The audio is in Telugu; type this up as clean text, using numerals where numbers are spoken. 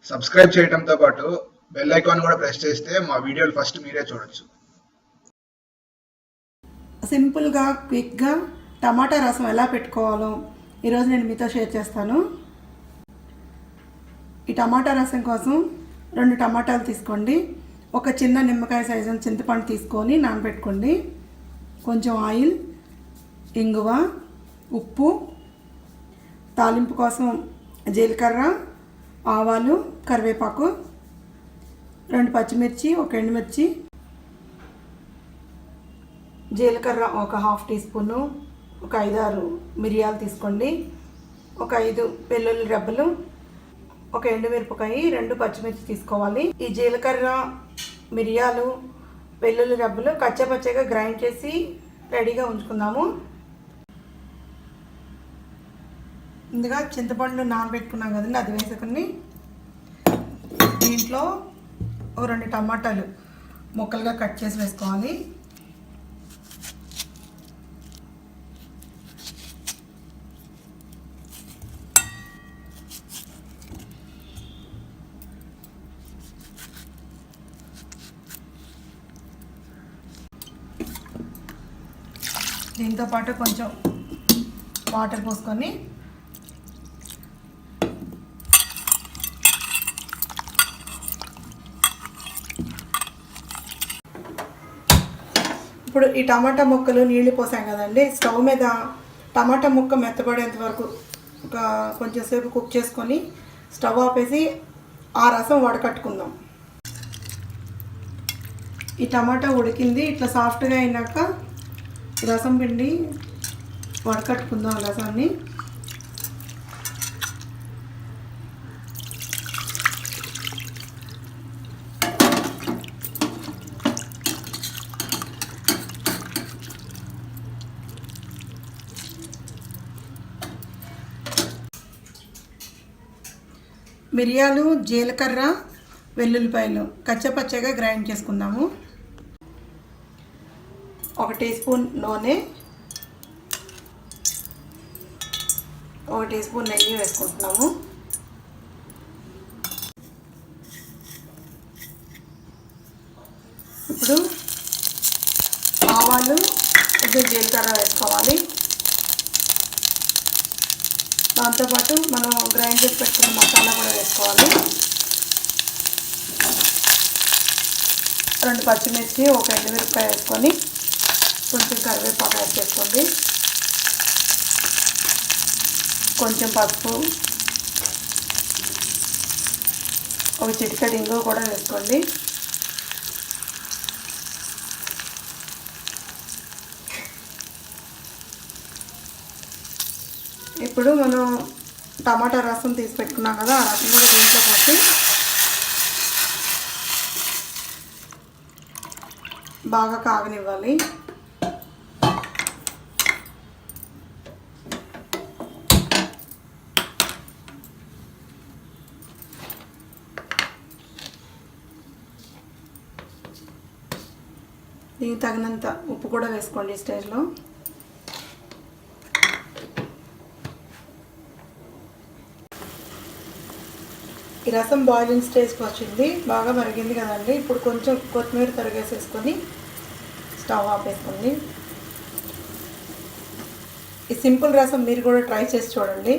సబ్స్క్రైబ్ చేయడంతో పాటు బెల్ ఐకాన్ కూడా ప్రెస్ చేస్తే మా వీడియోలు ఫస్ట్ మీరే చూడొచ్చు. సింపుల్గా క్విక్గా టమాటా రసం ఎలా పెట్టుకోవాలో ఈరోజు నేను మీతో షేర్ చేస్తాను. ఈ టమాటా రసం కోసం 2 టమాటాలు తీసుకోండి. ఒక చిన్న నిమ్మకాయ సైజు చింతపండు తీసుకొని నానబెట్టుకోండి. కొంచెం ఆయిల్, ఇంగువ, ఉప్పు, తాలింపు కోసం జీలకర్ర, ఆవాలు, కరివేపాకు, 2 పచ్చిమిర్చి, 1 ఎండుమిర్చి, జీలకర్ర ఒక 1/2 టీ స్పూను, ఒక 5-6 మిరియాలు తీసుకోండి, ఒక 5 వెల్లుల్లి రెబ్బలు, ఒక ఎండుమిరపకాయ, 2 పచ్చిమిర్చి తీసుకోవాలి. ఈ జీలకర్ర, మిరియాలు, వెల్లుల్లి రెబ్బలు కచ్చపచ్చగా గ్రైండ్ చేసి రెడీగా ఉంచుకుందాము. ముందుగా చింతపండు నానబెట్టుకున్నాం కదండి, అది వేసుకుని దీంట్లో ఒక 2 టమాటాలు ముక్కలుగా కట్ చేసి వేసుకోవాలి. దీంతో పాటు కొంచెం వాటర్ పోసుకొని ఇప్పుడు ఈ టమాటా ముక్కలు నీళ్ళు పోసాం కదండి, స్టవ్ మీద టమాటా ముక్క మెత్తబడేంత వరకు కొంచెం సేపు కుక్ చేసుకొని స్టవ్ ఆపేసి ఆ రసం వడకట్టుకుందాం. ఈ టమాటా ఉడికింది, ఇట్లా సాఫ్ట్గా అయినాక రసం పిండి వడకట్టుకుందాం రసాన్ని. మిరియాలు, జీలకర్ర, వెల్లుల్లిపాయలు కచ్చపచ్చగా గ్రైండ్ చేసుకుందాము. 1 టీ స్పూన్ నూనె, 1 టీ స్పూన్ నెయ్యి వేసుకుంటున్నాము. ఇప్పుడు ఆవాలు, కొంచెం జీలకర్ర వేసుకోవాలి. దాంతోపాటు మనం గ్రైండ్ చేసి పెట్టుకున్న మసాలా కూడా వేసుకోవాలి. 2 పచ్చిమిర్చి, 1 ఎండుమిరపకాయ వేసుకొని కొంచెం కరివేపాకు యాడ్ చేసుకోండి. కొంచెం పసుపు, ఒక చిటికెడు ఇంగువ కూడా వేసుకోండి. ఇప్పుడు మనం టమాటా రసం తీసి పెట్టుకున్నాం కదా, ఆ రసం కూడా దీంట్లో పోసి బాగా కాగనివ్వాలి. దీనికి తగినంత ఉప్పు కూడా వేసుకోండి ఈ స్టేజ్లో. ఈ రసం బాయిలింగ్ స్టేజ్కి వచ్చింది, బాగా మరిగింది కదండి. ఇప్పుడు కొంచెం కొత్తిమీర తరిగేసేసుకొని స్టవ్ ఆపేసుకోండి. ఈ సింపుల్ రసం మీరు కూడా ట్రై చేసి చూడండి.